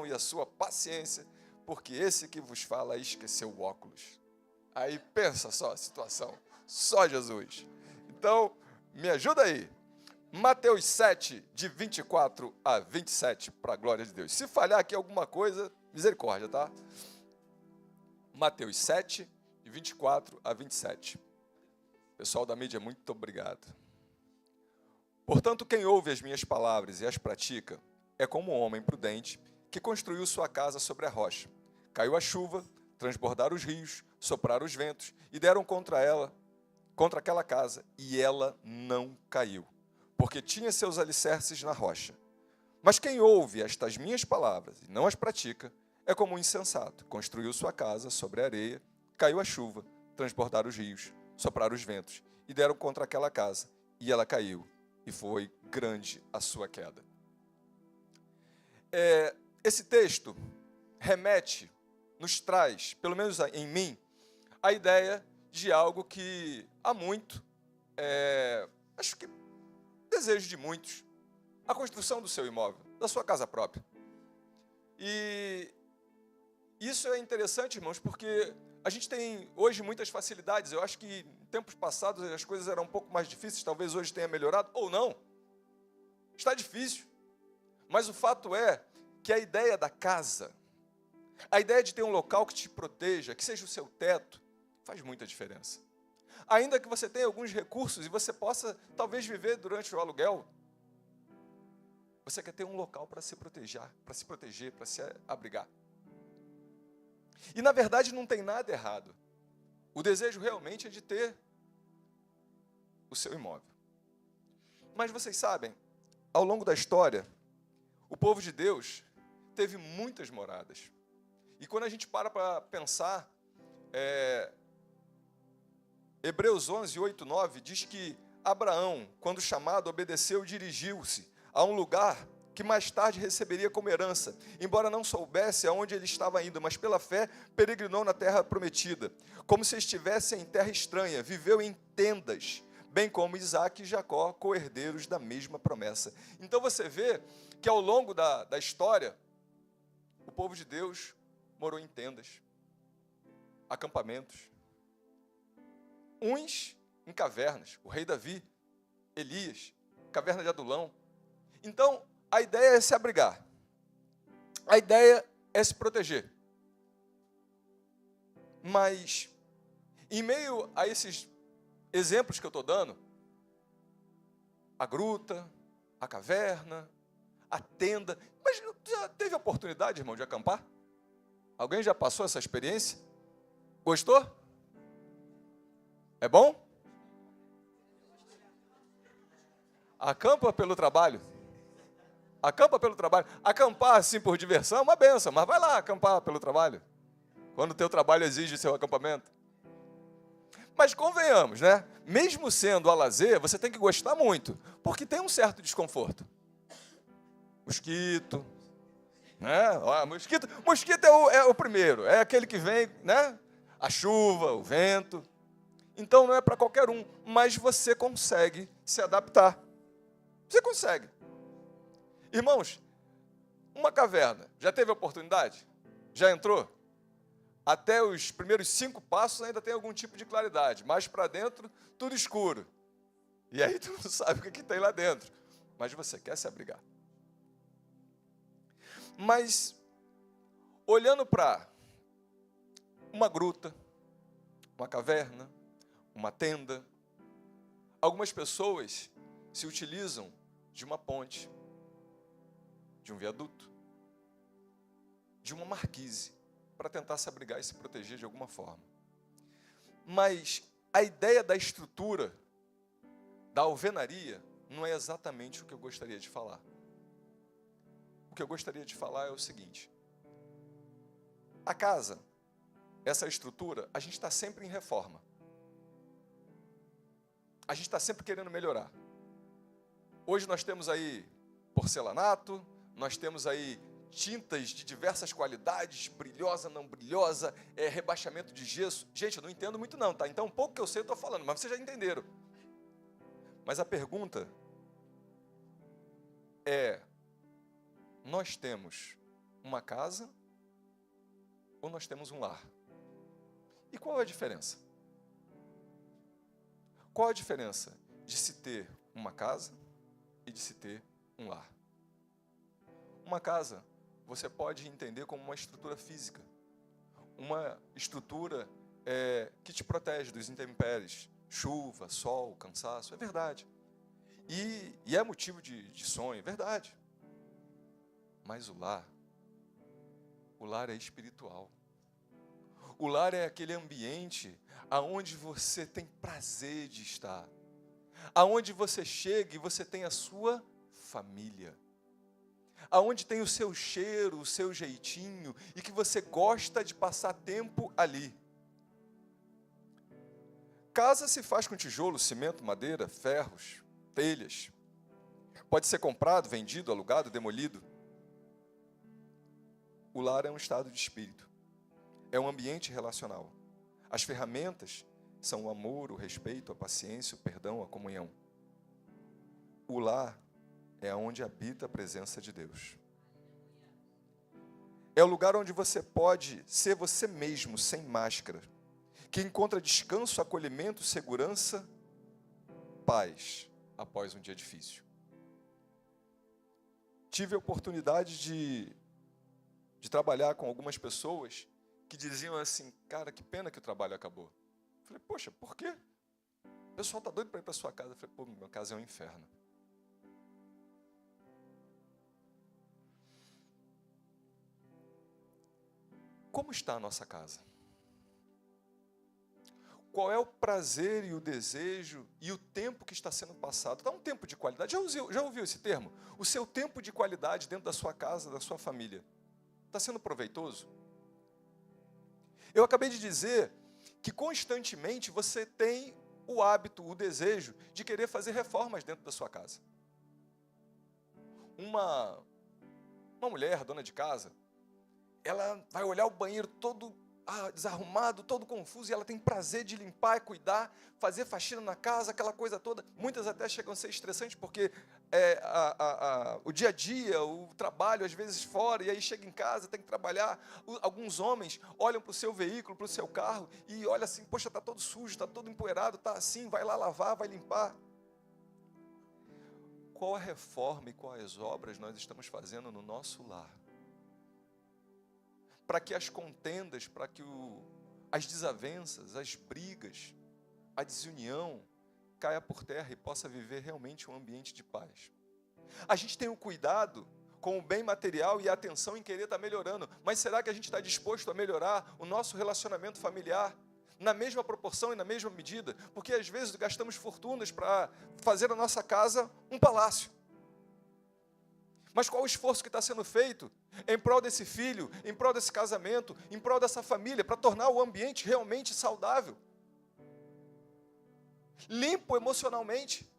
e a sua paciência, porque esse que vos fala esqueceu o óculos. Aí pensa só a situação, só Jesus. Então, me ajuda aí. Mateus 7, de 24 a 27, para a glória de Deus. Se falhar aqui alguma coisa, misericórdia, tá? Mateus 7, de 24 a 27. Pessoal da mídia, muito obrigado. Portanto, quem ouve as minhas palavras e as pratica, é como um homem prudente que construiu sua casa sobre a rocha. Caiu a chuva, transbordaram os rios, sopraram os ventos e deram contra aquela casa, e ela não caiu, porque tinha seus alicerces na rocha. Mas quem ouve estas minhas palavras e não as pratica, é como um insensato. Construiu sua casa sobre a areia, caiu a chuva, transbordaram os rios, sopraram os ventos, e deram contra aquela casa, e ela caiu, e foi grande a sua queda. Esse texto remete, nos traz, pelo menos em mim, a ideia de algo que há muito, acho que desejo de muitos, a construção do seu imóvel, da sua casa própria. E isso é interessante, irmãos, porque a gente tem hoje muitas facilidades. Eu acho que em tempos passados as coisas eram um pouco mais difíceis, talvez hoje tenha melhorado, ou não. Está difícil. Mas o fato é que a ideia da casa, a ideia de ter um local que te proteja, que seja o seu teto, faz muita diferença. Ainda que você tenha alguns recursos e você possa, talvez, viver durante o aluguel, você quer ter um local para se proteger, para se abrigar. E, na verdade, não tem nada errado. O desejo realmente é de ter o seu imóvel. Mas vocês sabem, ao longo da história, o povo de Deus teve muitas moradas. E quando a gente para pensar, Hebreus 11, 8, 9, diz que Abraão, quando chamado, obedeceu e dirigiu-se a um lugar que mais tarde receberia como herança, embora não soubesse aonde ele estava indo, mas pela fé peregrinou na terra prometida, como se estivesse em terra estranha, viveu em tendas, bem como Isaac e Jacó, co-herdeiros da mesma promessa. Então você vê que ao longo da história, o povo de Deus morou em tendas, acampamentos, uns em cavernas, o rei Davi, Elias, caverna de Adulão. Então, a ideia é se abrigar. A ideia é se proteger. Mas, em meio a esses exemplos que eu estou dando, a gruta, a caverna, a tenda, mas já teve oportunidade, irmão, de acampar? Alguém já passou essa experiência? Gostou? É bom? Acampa pelo trabalho. Acampa pelo trabalho. Acampar assim por diversão é uma benção, mas vai lá acampar pelo trabalho, quando o teu trabalho exige seu acampamento. Mas convenhamos, né? Mesmo sendo a lazer, você tem que gostar muito, porque tem um certo desconforto. Mosquito, né? Mosquito é o primeiro, é aquele que vem, né? A chuva, o vento. Então não é para qualquer um, mas você consegue se adaptar. Você consegue. Irmãos, uma caverna, já teve oportunidade? Já entrou? Até os primeiros 5 passos ainda tem algum tipo de claridade, mais para dentro, tudo escuro. E aí tu não sabe o que tem lá dentro, mas você quer se abrigar. Mas, olhando para uma gruta, uma caverna, uma tenda, algumas pessoas se utilizam de uma ponte, de um viaduto, de uma marquise, para tentar se abrigar e se proteger de alguma forma. Mas a ideia da estrutura, da alvenaria, não é exatamente o que eu gostaria de falar. O que eu gostaria de falar é o seguinte: a casa, essa estrutura, a gente está sempre em reforma. A gente está sempre querendo melhorar. Hoje nós temos aí porcelanato, nós temos aí tintas de diversas qualidades, brilhosa, não brilhosa, rebaixamento de gesso. Gente, eu não entendo muito não, tá? Então, um pouco que eu sei eu estou falando, mas vocês já entenderam. Mas a pergunta é, nós temos uma casa ou nós temos um lar? E qual é a diferença? Qual a diferença de se ter uma casa e de se ter um lar? Uma casa você pode entender como uma estrutura física, uma estrutura que te protege dos intempéries, chuva, sol, cansaço, é verdade. E é motivo de sonho, é verdade. Mas o lar é espiritual. O lar é aquele ambiente aonde você tem prazer de estar, aonde você chega e você tem a sua família, aonde tem o seu cheiro, o seu jeitinho, e que você gosta de passar tempo ali. Casa se faz com tijolo, cimento, madeira, ferros, telhas. Pode ser comprado, vendido, alugado, demolido. O lar é um estado de espírito. É um ambiente relacional. As ferramentas são o amor, o respeito, a paciência, o perdão, a comunhão. O lar é onde habita a presença de Deus. É o lugar onde você pode ser você mesmo, sem máscara, que encontra descanso, acolhimento, segurança, paz, após um dia difícil. Tive a oportunidade de trabalhar com algumas pessoas que diziam assim, cara, que pena que o trabalho acabou. Eu falei, poxa, por quê? O pessoal está doido para ir para sua casa. Eu falei, pô, minha casa é um inferno. Como está a nossa casa? Qual é o prazer e o desejo e o tempo que está sendo passado? Dá um tempo de qualidade. Já ouviu esse termo? O seu tempo de qualidade dentro da sua casa, da sua família. Está sendo proveitoso? Eu acabei de dizer que constantemente você tem o hábito, o desejo de querer fazer reformas dentro da sua casa. Uma mulher, dona de casa, ela vai olhar o banheiro todo desarrumado, todo confuso, e ela tem prazer de limpar e cuidar, fazer faxina na casa, aquela coisa toda. Muitas até chegam a ser estressantes, porque o dia a dia, o trabalho, às vezes fora, e aí chega em casa, tem que trabalhar. Alguns homens olham para o seu veículo, para o seu carro, e olham assim, poxa, está todo sujo, está todo empoeirado, está assim, vai lá lavar, vai limpar. Qual a reforma e quais obras nós estamos fazendo no nosso lar? Para que as contendas, para que as desavenças, as brigas, a desunião caia por terra e possa viver realmente um ambiente de paz. A gente tem o cuidado com o bem material e a atenção em querer estar melhorando, mas será que a gente está disposto a melhorar o nosso relacionamento familiar na mesma proporção e na mesma medida? Porque às vezes gastamos fortunas para fazer a nossa casa um palácio. Mas qual o esforço que está sendo feito em prol desse filho, em prol desse casamento, em prol dessa família, para tornar o ambiente realmente saudável? Limpo emocionalmente.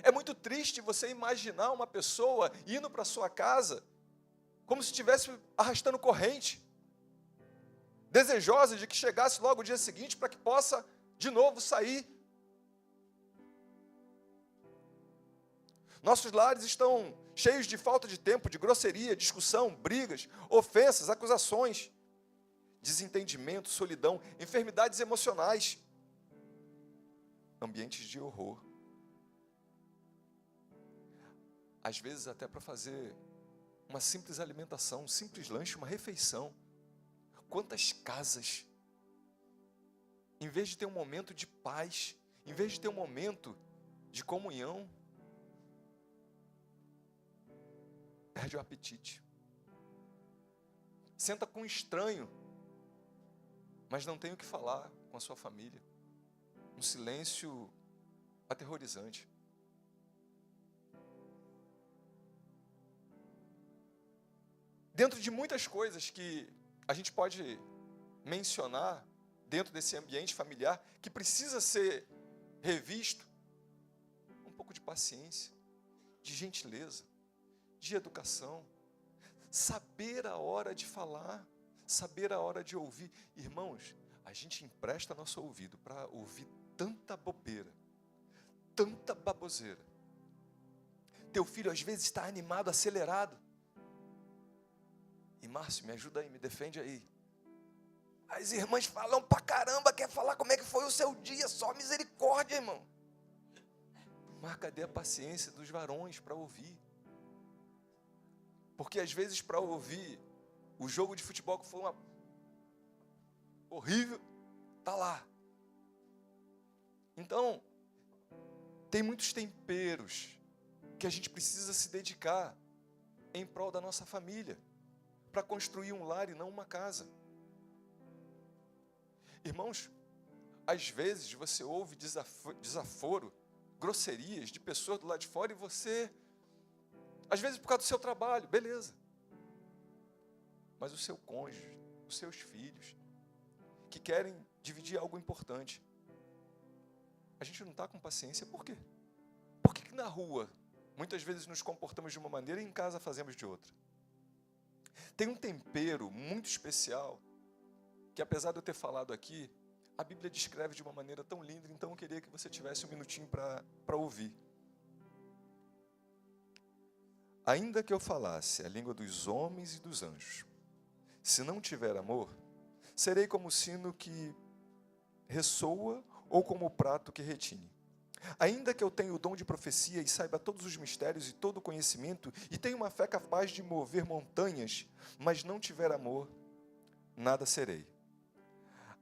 É muito triste você imaginar uma pessoa indo para sua casa como se estivesse arrastando corrente, desejosa de que chegasse logo o dia seguinte para que possa de novo sair. Nossos lares estão cheios de falta de tempo, de grosseria, discussão, brigas, ofensas, acusações, desentendimento, solidão, enfermidades emocionais, ambientes de horror. Às vezes até para fazer uma simples alimentação, um simples lanche, uma refeição. Quantas casas, em vez de ter um momento de paz, em vez de ter um momento de comunhão, perde o apetite. Senta com um estranho, mas não tem o que falar com a sua família. Um silêncio aterrorizante. Dentro de muitas coisas que a gente pode mencionar dentro desse ambiente familiar, que precisa ser revisto, um pouco de paciência, de gentileza, de educação, saber a hora de falar, saber a hora de ouvir. Irmãos, a gente empresta nosso ouvido para ouvir tanta bobeira, tanta baboseira. Teu filho às vezes está animado, acelerado. E Márcio, me ajuda aí, me defende aí. As irmãs falam pra caramba, quer falar como é que foi o seu dia, só misericórdia, irmão. Mas cadê a paciência dos varões para ouvir? Porque às vezes para ouvir o jogo de futebol que foi uma horrível, tá lá. Então, tem muitos temperos que a gente precisa se dedicar em prol da nossa família, para construir um lar e não uma casa. Irmãos, às vezes você ouve desaforo, grosserias de pessoas do lado de fora e você, às vezes por causa do seu trabalho, beleza. Mas o seu cônjuge, os seus filhos, que querem dividir algo importante, a gente não está com paciência, por quê? Por que na rua, muitas vezes nos comportamos de uma maneira e em casa fazemos de outra? Tem um tempero muito especial, que apesar de eu ter falado aqui, a Bíblia descreve de uma maneira tão linda, então eu queria que você tivesse um minutinho para ouvir. Ainda que eu falasse a língua dos homens e dos anjos, se não tiver amor, serei como o sino que ressoa ou como o prato que retine. Ainda que eu tenha o dom de profecia e saiba todos os mistérios e todo o conhecimento, e tenha uma fé capaz de mover montanhas, mas não tiver amor, nada serei.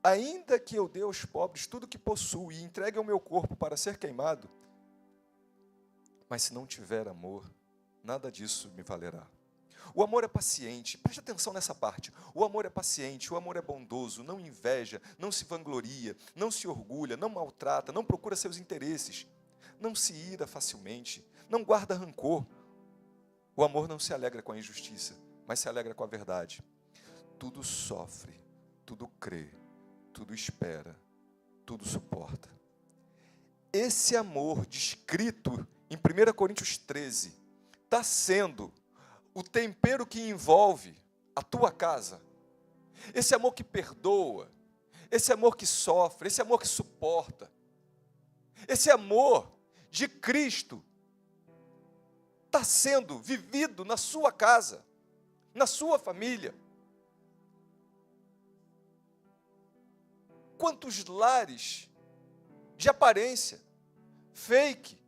Ainda que eu dê aos pobres tudo o que possuo e entregue o meu corpo para ser queimado, mas se não tiver amor, nada disso me valerá. O amor é paciente, preste atenção nessa parte. O amor é paciente, o amor é bondoso, não inveja, não se vangloria, não se orgulha, não maltrata, não procura seus interesses, não se ira facilmente, não guarda rancor. O amor não se alegra com a injustiça, mas se alegra com a verdade. Tudo sofre, tudo crê, tudo espera, tudo suporta. Esse amor descrito em 1 Coríntios 13 está sendo o tempero que envolve a tua casa. Esse amor que perdoa, esse amor que sofre, esse amor que suporta, esse amor de Cristo está sendo vivido na sua casa, na sua família. Quantos lares de aparência, fake,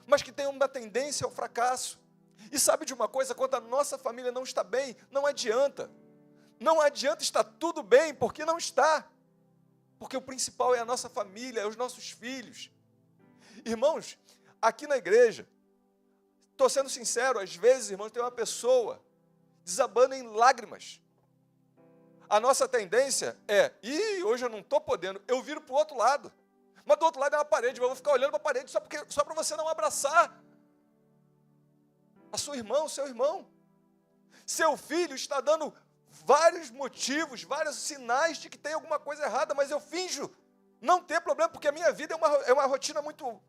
mas que têm uma tendência ao fracasso. E sabe de uma coisa, quando a nossa família não está bem, não adianta. Não adianta estar tudo bem, porque não está. Porque o principal é a nossa família, é os nossos filhos. Irmãos, aqui na igreja, estou sendo sincero, às vezes, irmãos, tem uma pessoa desabando em lágrimas. A nossa tendência é, hoje eu não estou podendo, eu viro para o outro lado. Mas do outro lado é uma parede, eu vou ficar olhando para a parede só para você não abraçar a sua irmã, o seu irmão. Seu filho está dando vários motivos, vários sinais de que tem alguma coisa errada, mas eu finjo não ter problema, porque a minha vida é uma rotina muito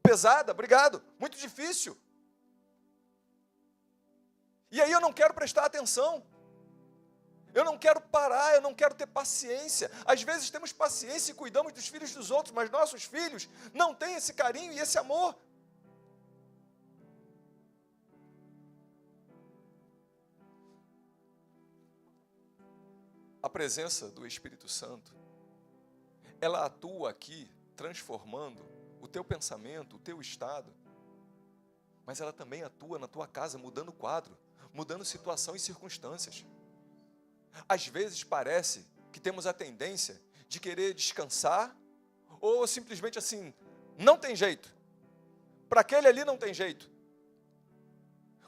pesada, obrigado, muito difícil. E aí eu não quero prestar atenção. Eu não quero parar, eu não quero ter paciência. Às vezes temos paciência e cuidamos dos filhos dos outros, mas nossos filhos não têm esse carinho e esse amor. A presença do Espírito Santo, ela atua aqui, transformando o teu pensamento, o teu estado, mas ela também atua na tua casa, mudando o quadro, mudando situação e circunstâncias. Às vezes parece que temos a tendência de querer descansar, ou simplesmente assim, não tem jeito. Para aquele ali não tem jeito.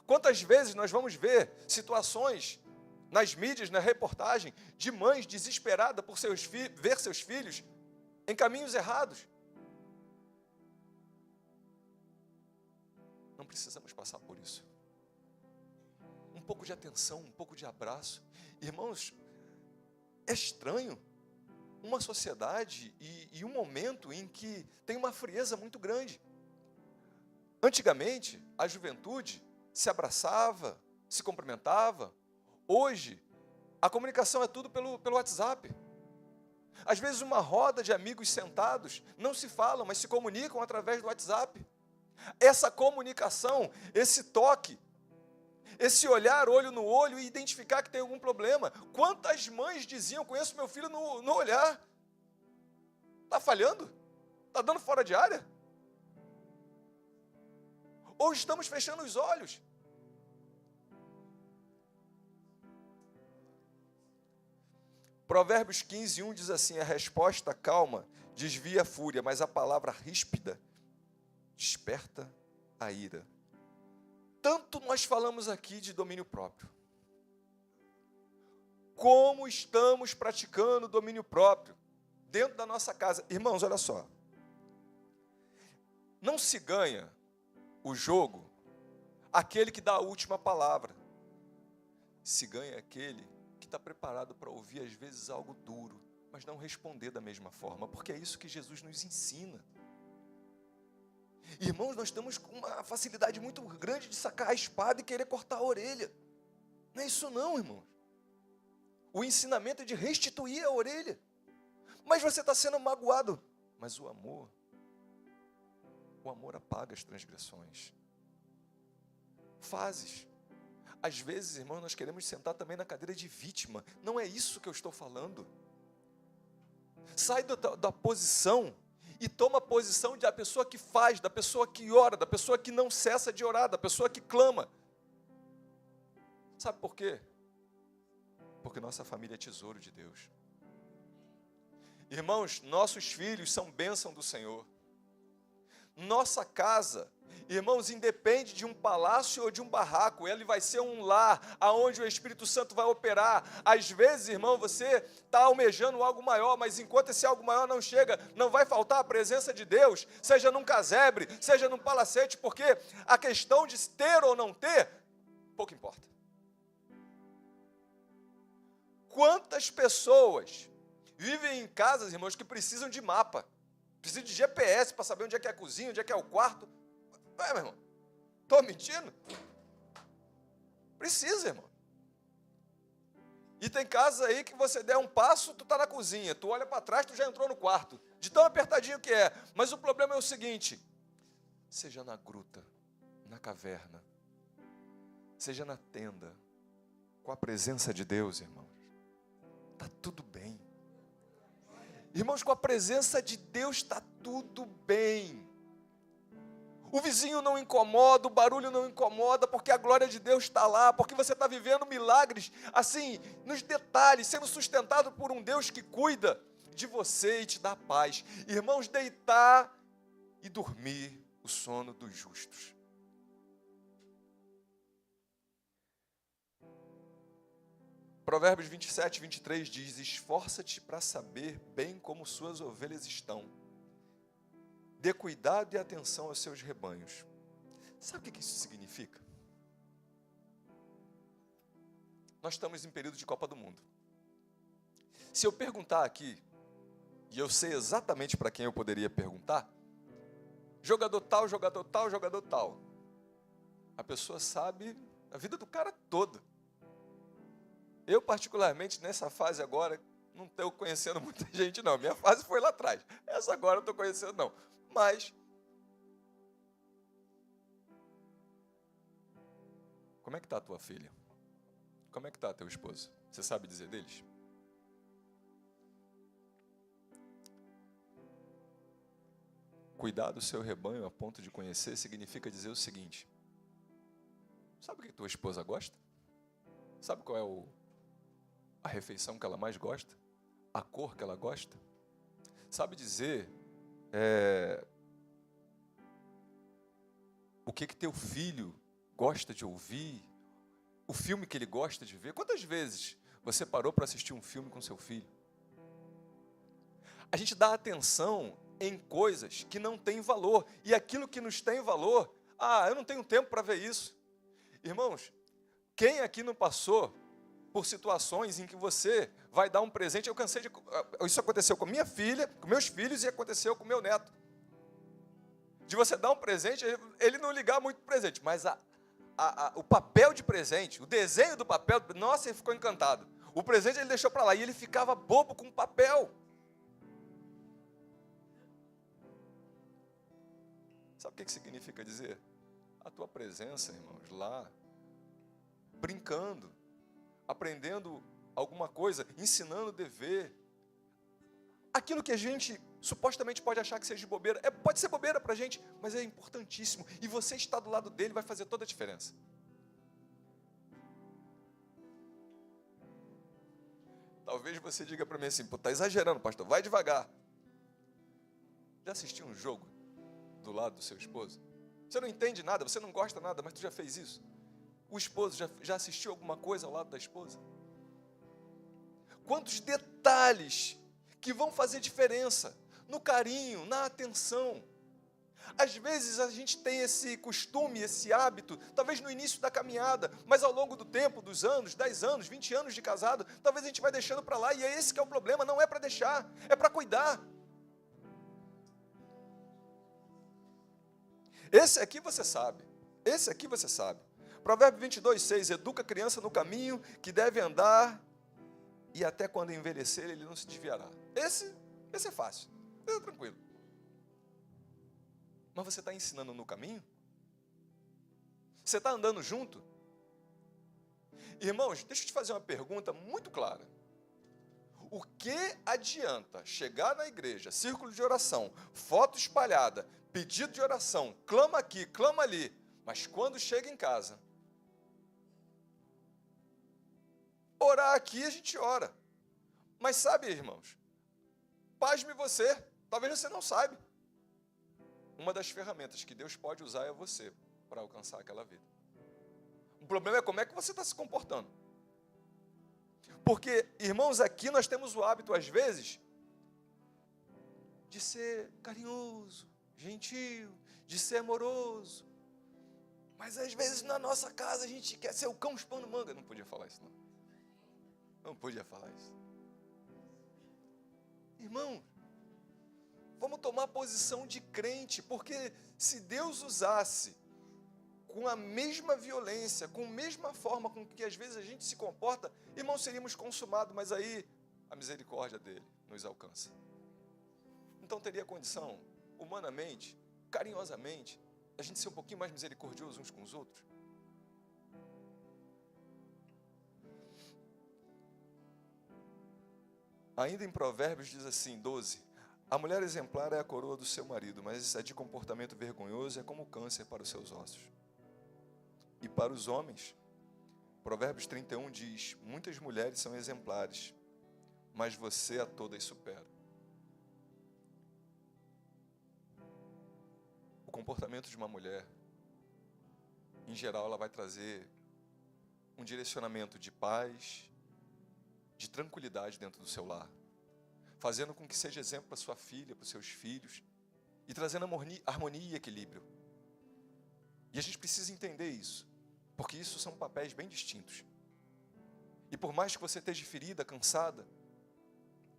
Quantas vezes nós vamos ver situações nas mídias, na reportagem, de mães desesperadas por ver seus filhos em caminhos errados. Não precisamos passar por isso. Um pouco de atenção, um pouco de abraço. Irmãos, é estranho uma sociedade e um momento em que tem uma frieza muito grande. Antigamente, a juventude se abraçava, se cumprimentava. Hoje, a comunicação é tudo pelo WhatsApp. Às vezes, uma roda de amigos sentados não se falam, mas se comunicam através do WhatsApp. Essa comunicação, esse toque, esse olhar olho no olho e identificar que tem algum problema. Quantas mães diziam, conheço meu filho no olhar. Está falhando? Está dando fora de área? Ou estamos fechando os olhos? Provérbios 15:1 diz assim: a resposta calma desvia a fúria, mas a palavra ríspida desperta a ira. Tanto nós falamos aqui de domínio próprio. Como estamos praticando domínio próprio dentro da nossa casa? Irmãos, olha só. Não se ganha o jogo aquele que dá a última palavra. Se ganha aquele que está preparado para ouvir, às vezes, algo duro, mas não responder da mesma forma, porque é isso que Jesus nos ensina. Irmãos, nós temos uma facilidade muito grande de sacar a espada e querer cortar a orelha. Não é isso não, irmãos. O ensinamento é de restituir a orelha. Mas você está sendo magoado. Mas o amor apaga as transgressões. Fases. Às vezes, irmãos, nós queremos sentar também na cadeira de vítima. Não é isso que eu estou falando. Sai da posição e toma a posição da pessoa que faz, da pessoa que ora, da pessoa que não cessa de orar, da pessoa que clama. Sabe por quê? Porque nossa família é tesouro de Deus. Irmãos, nossos filhos são bênção do Senhor. Nossa casa, irmãos, independe de um palácio ou de um barraco, ele vai ser um lar, aonde o Espírito Santo vai operar. Às vezes, irmão, você está almejando algo maior, mas enquanto esse algo maior não chega, não vai faltar a presença de Deus, seja num casebre, seja num palacete, porque a questão de ter ou não ter, pouco importa. Quantas pessoas vivem em casas, irmãos, que precisam de mapa, precisam de GPS para saber onde é que é a cozinha, onde é que é o quarto. Ué, meu irmão, estou mentindo? Precisa, irmão. E tem casas aí que você der um passo, tu está na cozinha, tu olha para trás, tu já entrou no quarto, de tão apertadinho que é. Mas o problema é o seguinte, seja na gruta, na caverna, seja na tenda, com a presença de Deus, irmãos, está tudo bem. Irmãos, com a presença de Deus está tudo bem. O vizinho não incomoda, o barulho não incomoda, porque a glória de Deus está lá, porque você está vivendo milagres, assim, nos detalhes, sendo sustentado por um Deus que cuida de você e te dá paz. Irmãos, deitar e dormir o sono dos justos. Provérbios 27:23 diz: esforça-te para saber bem como suas ovelhas estão. Dê cuidado e atenção aos seus rebanhos. Sabe o que isso significa? Nós estamos em período de Copa do Mundo. Se eu perguntar aqui, e eu sei exatamente para quem eu poderia perguntar, jogador tal, jogador tal, jogador tal. A pessoa sabe a vida do cara toda. Eu, particularmente, nessa fase agora, não estou conhecendo muita gente, não. Minha fase foi lá atrás. Essa agora eu não estou conhecendo, não. Mas, como é que está a tua filha? Como é que está teu esposo? Você sabe dizer deles? Cuidar do seu rebanho a ponto de conhecer significa dizer o seguinte: sabe o que tua esposa gosta? Sabe qual é a refeição que ela mais gosta? A cor que ela gosta? Sabe dizer o que teu filho gosta de ouvir? O filme que ele gosta de ver? Quantas vezes você parou para assistir um filme com seu filho? A gente dá atenção em coisas que não têm valor. E aquilo que nos tem valor, eu não tenho tempo para ver isso. Irmãos, quem aqui não passou por situações em que você vai dar um presente? Eu cansei de... Isso aconteceu com minha filha, com meus filhos, e aconteceu com meu neto. De você dar um presente, ele não ligar muito para o presente, mas o papel de presente, o desenho do papel, nossa, ele ficou encantado. O presente ele deixou para lá, e ele ficava bobo com o papel. Sabe o que significa dizer? A tua presença, irmãos, lá brincando, aprendendo alguma coisa, ensinando dever. Aquilo que a gente supostamente pode achar que seja bobeira, pode ser bobeira para a gente, mas é importantíssimo. E você estar do lado dele vai fazer toda a diferença. Talvez você diga para mim assim, pô, tá exagerando, pastor, vai devagar. Já assistiu um jogo do lado do seu esposo? Você não entende nada, você não gosta nada, mas tu já fez isso? O esposo já assistiu alguma coisa ao lado da esposa? Quantos detalhes que vão fazer diferença no carinho, na atenção. Às vezes a gente tem esse costume, esse hábito, talvez no início da caminhada, mas ao longo do tempo, dos anos, 10 anos, 20 anos de casado, talvez a gente vai deixando para lá, e é esse que é o problema, não é para deixar, é para cuidar. Esse aqui você sabe. Provérbio 22:6, educa a criança no caminho que deve andar, e até quando envelhecer ele não se desviará. Esse é fácil, esse é tranquilo. Mas você está ensinando no caminho? Você está andando junto? Irmãos, deixa eu te fazer uma pergunta muito clara. O que adianta chegar na igreja, círculo de oração, foto espalhada, pedido de oração, clama aqui, clama ali, mas quando chega em casa, orar aqui a gente ora. Mas sabe, irmãos, pasme você, talvez você não saiba. Uma das ferramentas que Deus pode usar é você para alcançar aquela vida. O problema é como é que você está se comportando. Porque, irmãos, aqui nós temos o hábito, às vezes, de ser carinhoso, gentil, de ser amoroso. Mas, às vezes, na nossa casa, a gente quer ser o cão chupando manga. Não podia falar isso, não. Não podia falar isso. Irmão, vamos tomar posição de crente, porque se Deus usasse com a mesma violência, com a mesma forma com que às vezes a gente se comporta, irmão, seríamos consumados, mas aí a misericórdia dele nos alcança. Então teria condição, humanamente, carinhosamente, a gente ser um pouquinho mais misericordioso uns com os outros? Ainda em Provérbios diz assim, 12, a mulher exemplar é a coroa do seu marido, mas a de comportamento vergonhoso é como o câncer para os seus ossos. E para os homens, Provérbios 31 diz, muitas mulheres são exemplares, mas você a todas supera. O comportamento de uma mulher, em geral, ela vai trazer um direcionamento de paz, de tranquilidade dentro do seu lar, fazendo com que seja exemplo para sua filha, para os seus filhos, e trazendo harmonia e equilíbrio. E a gente precisa entender isso, porque isso são papéis bem distintos. E por mais que você esteja ferida, cansada,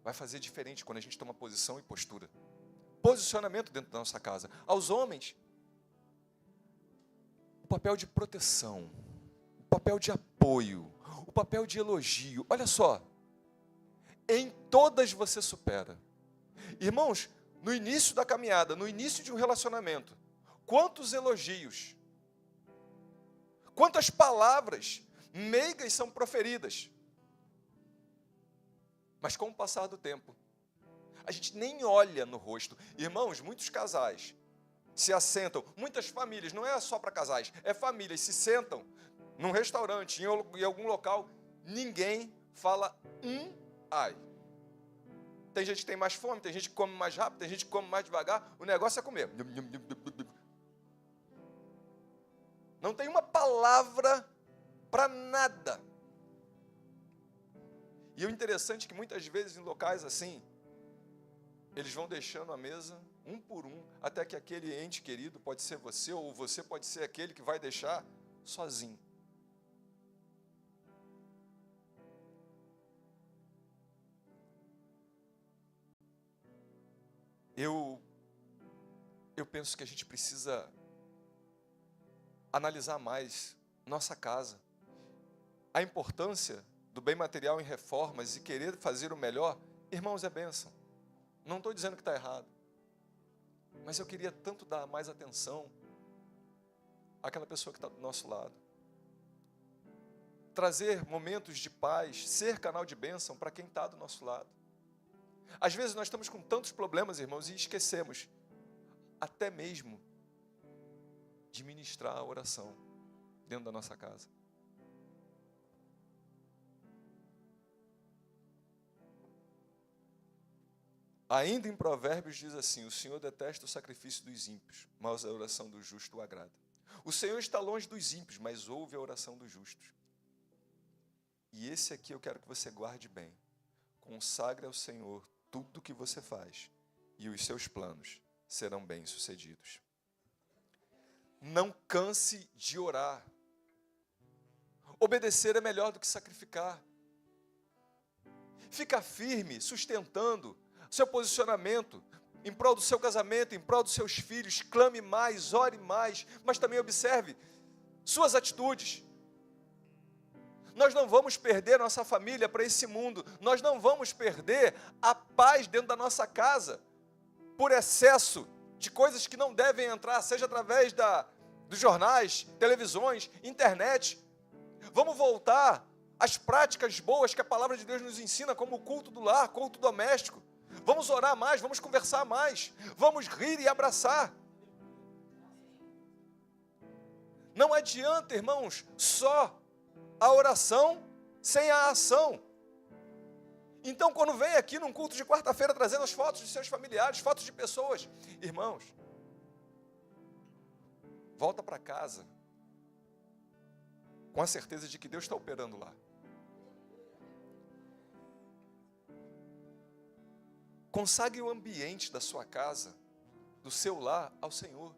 vai fazer diferente quando a gente toma posição e postura. Posicionamento dentro da nossa casa. Aos homens, o papel de proteção, o papel de apoio, o papel de elogio. Olha só, em todas você supera. Irmãos, no início da caminhada, no início de um relacionamento, quantos elogios, quantas palavras meigas são proferidas. Mas com o passar do tempo, a gente nem olha no rosto. Irmãos, muitos casais se assentam, muitas famílias, não é só para casais, é famílias, se sentam num restaurante, em algum local, ninguém fala ai. Tem gente que tem mais fome, tem gente que come mais rápido, tem gente que come mais devagar, o negócio é comer. Não tem uma palavra para nada. E o interessante é que muitas vezes em locais assim, eles vão deixando a mesa, um por um, até que aquele ente querido pode ser você, ou você pode ser aquele que vai deixar sozinho. Eu penso que a gente precisa analisar mais nossa casa. A importância do bem material em reformas e querer fazer o melhor, irmãos, é bênção. Não estou dizendo que está errado. Mas eu queria tanto dar mais atenção àquela pessoa que está do nosso lado. trazer momentos de paz, ser canal de bênção para quem está do nosso lado. Às vezes nós estamos com tantos problemas, irmãos, e esquecemos até mesmo de ministrar a oração dentro da nossa casa. Ainda em Provérbios diz assim: o Senhor detesta o sacrifício dos ímpios, mas a oração do justo o agrada. O Senhor está longe dos ímpios, mas ouve a oração dos justos. E esse aqui eu quero que você guarde bem. Consagre ao Senhor tudo o que você faz, e os seus planos serão bem-sucedidos. Não canse de orar. Obedecer é melhor do que sacrificar. Fica firme, sustentando seu posicionamento em prol do seu casamento, em prol dos seus filhos. Clame mais, ore mais, mas também observe suas atitudes. Nós não vamos perder nossa família para esse mundo. Nós não vamos perder a paz dentro da nossa casa por excesso de coisas que não devem entrar, seja através dos jornais, televisões, internet. Vamos voltar às práticas boas que a palavra de Deus nos ensina, como o culto do lar, culto doméstico. Vamos orar mais, vamos conversar mais, vamos rir e abraçar. Não adianta, irmãos, só a oração sem a ação. Então, quando vem aqui num culto de quarta-feira trazendo as fotos de seus familiares, fotos de pessoas, irmãos, volta para casa com a certeza de que Deus está operando lá. Consagre o ambiente da sua casa, do seu lar, ao Senhor.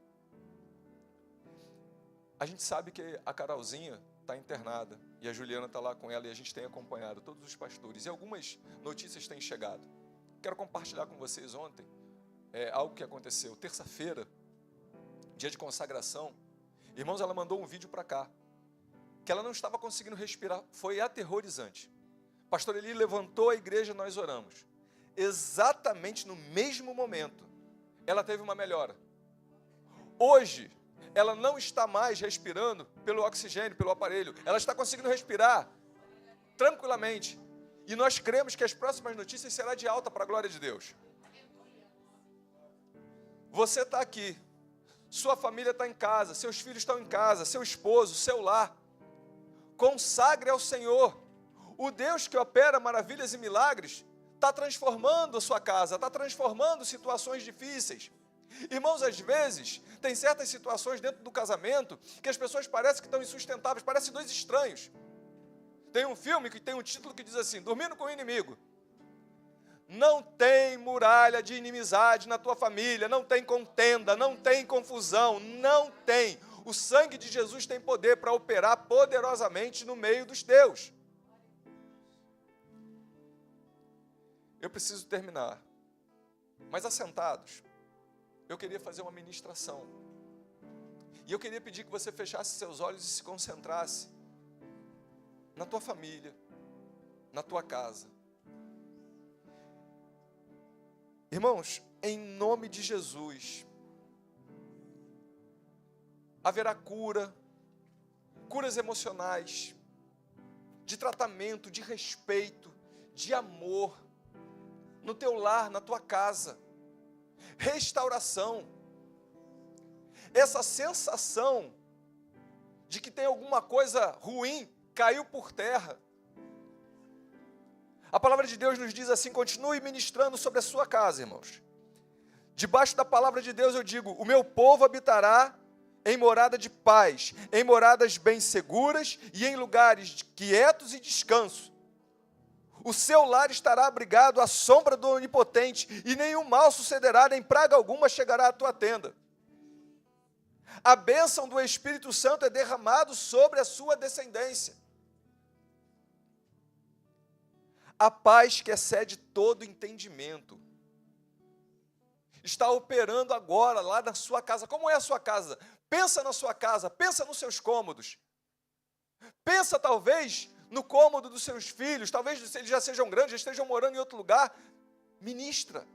A gente sabe que a Carolzinha está internada e a Juliana está lá com ela e a gente tem acompanhado todos os pastores e algumas notícias têm chegado. Quero compartilhar com vocês ontem algo que aconteceu. Terça-feira, dia de consagração, irmãos, ela mandou um vídeo para cá, que ela não estava conseguindo respirar, foi aterrorizante. Pastor Eli levantou a igreja, nós oramos. Exatamente no mesmo momento, ela teve uma melhora. Hoje, ela não está mais respirando pelo oxigênio, pelo aparelho. Ela está conseguindo respirar tranquilamente. E nós cremos que as próximas notícias serão de alta para a glória de Deus. Você está aqui, sua família está em casa, seus filhos estão em casa, seu esposo, seu lar. Consagre ao Senhor. O Deus que opera maravilhas e milagres está transformando a sua casa, está transformando situações difíceis. Irmãos, às vezes, tem certas situações dentro do casamento que as pessoas parecem que estão insustentáveis, parecem dois estranhos. Tem um filme que tem um título que diz assim: Dormindo com o Inimigo. Não tem muralha de inimizade na tua família, não tem contenda, não tem confusão, não tem. O sangue de Jesus tem poder para operar poderosamente no meio dos teus. Eu preciso terminar, mas assentados, eu queria fazer uma ministração. E eu queria pedir que você fechasse seus olhos e se concentrasse na tua família, na tua casa. Irmãos, em nome de Jesus, haverá cura, curas emocionais, de tratamento, de respeito, de amor, no teu lar, na tua casa, restauração, essa sensação de que tem alguma coisa ruim, caiu por terra. A palavra de Deus nos diz assim: continue ministrando sobre a sua casa, irmãos. Debaixo da palavra de Deus eu digo: o meu povo habitará em morada de paz, em moradas bem seguras e em lugares quietos e descanso. O seu lar estará abrigado à sombra do Onipotente, e nenhum mal sucederá, nem praga alguma chegará à tua tenda. A bênção do Espírito Santo é derramado sobre a sua descendência. A paz que excede todo entendimento está operando agora lá na sua casa. Como é a sua casa? Pensa na sua casa, pensa nos seus cômodos. Pensa talvez no cômodo dos seus filhos, talvez eles já sejam grandes, já estejam morando em outro lugar. Ministra.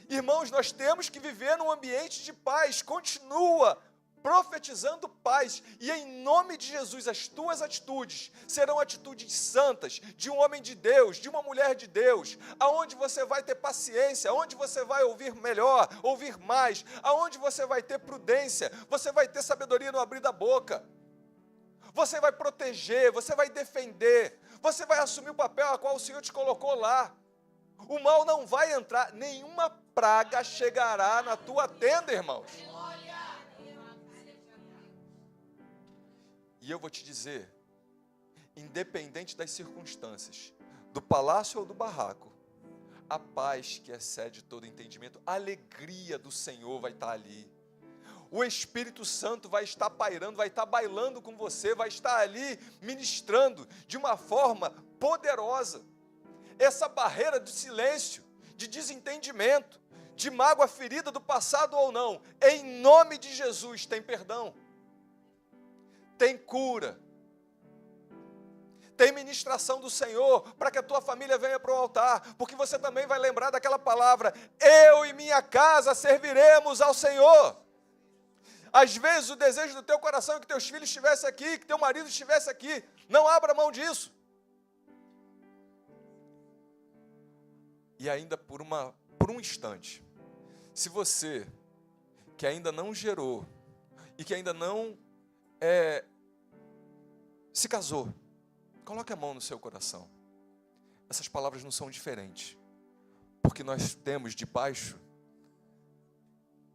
Irmãos, nós temos que viver num ambiente de paz. Continua profetizando paz, e em nome de Jesus as tuas atitudes serão atitudes santas, de um homem de Deus, de uma mulher de Deus, aonde você vai ter paciência, aonde você vai ouvir melhor, ouvir mais, aonde você vai ter prudência, você vai ter sabedoria no abrir da boca, você vai proteger, você vai defender, você vai assumir o papel a qual o Senhor te colocou lá. O mal não vai entrar, nenhuma praga chegará na tua tenda, irmãos. E eu vou te dizer, independente das circunstâncias, do palácio ou do barraco, a paz que excede todo entendimento, a alegria do Senhor vai estar ali. O Espírito Santo vai estar pairando, vai estar bailando com você, vai estar ali ministrando de uma forma poderosa. Essa barreira de silêncio, de desentendimento, de mágoa ferida do passado ou não, em nome de Jesus tem perdão. Tem cura, tem ministração do Senhor, para que a tua família venha para o altar, porque você também vai lembrar daquela palavra, eu e minha casa serviremos ao Senhor. Às vezes o desejo do teu coração é que teus filhos estivessem aqui, que teu marido estivesse aqui, não abra mão disso. E ainda por um instante, se você, que ainda não gerou, e que ainda não se casou, coloque a mão no seu coração. Essas palavras não são diferentes, porque nós temos debaixo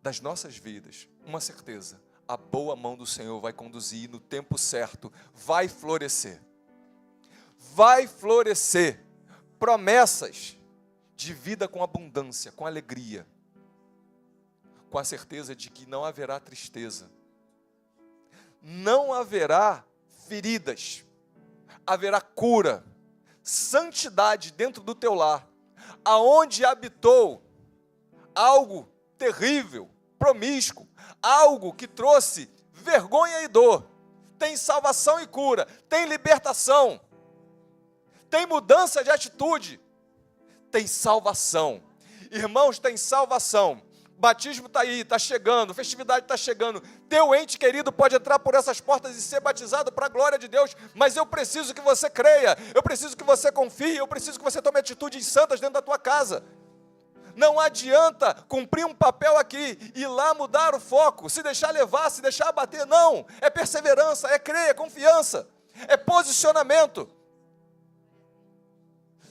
das nossas vidas uma certeza: a boa mão do Senhor vai conduzir, no tempo certo vai florescer. Vai florescer promessas de vida com abundância, com alegria, com a certeza de que não haverá tristeza, não haverá feridas, haverá cura, santidade dentro do teu lar, aonde habitou algo terrível, promíscuo, algo que trouxe vergonha e dor, tem salvação e cura, tem libertação, tem mudança de atitude, tem salvação. Irmãos, tem salvação. Batismo está aí, está chegando, festividade está chegando, teu ente querido pode entrar por essas portas e ser batizado para a glória de Deus, mas eu preciso que você creia, eu preciso que você confie, eu preciso que você tome atitudes santas dentro da tua casa. Não adianta cumprir um papel aqui e lá mudar o foco, se deixar levar, se deixar abater, não, é perseverança, é crer, é confiança, é posicionamento.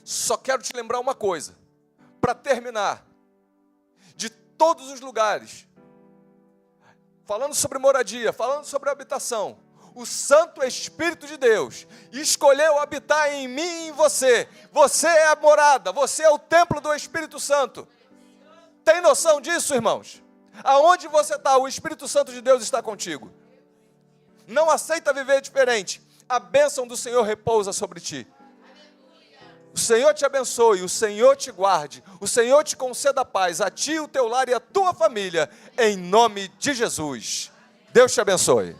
Só quero te lembrar uma coisa, para terminar, todos os lugares, falando sobre moradia, falando sobre habitação, o Santo Espírito de Deus escolheu habitar em mim e em você. Você é a morada, você é o templo do Espírito Santo. Tem noção disso, irmãos? Aonde você está, o Espírito Santo de Deus está contigo. Não aceita viver diferente. A bênção do Senhor repousa sobre ti. O Senhor te abençoe, o Senhor te guarde, o Senhor te conceda paz, a ti, o teu lar e a tua família, em nome de Jesus. Deus te abençoe.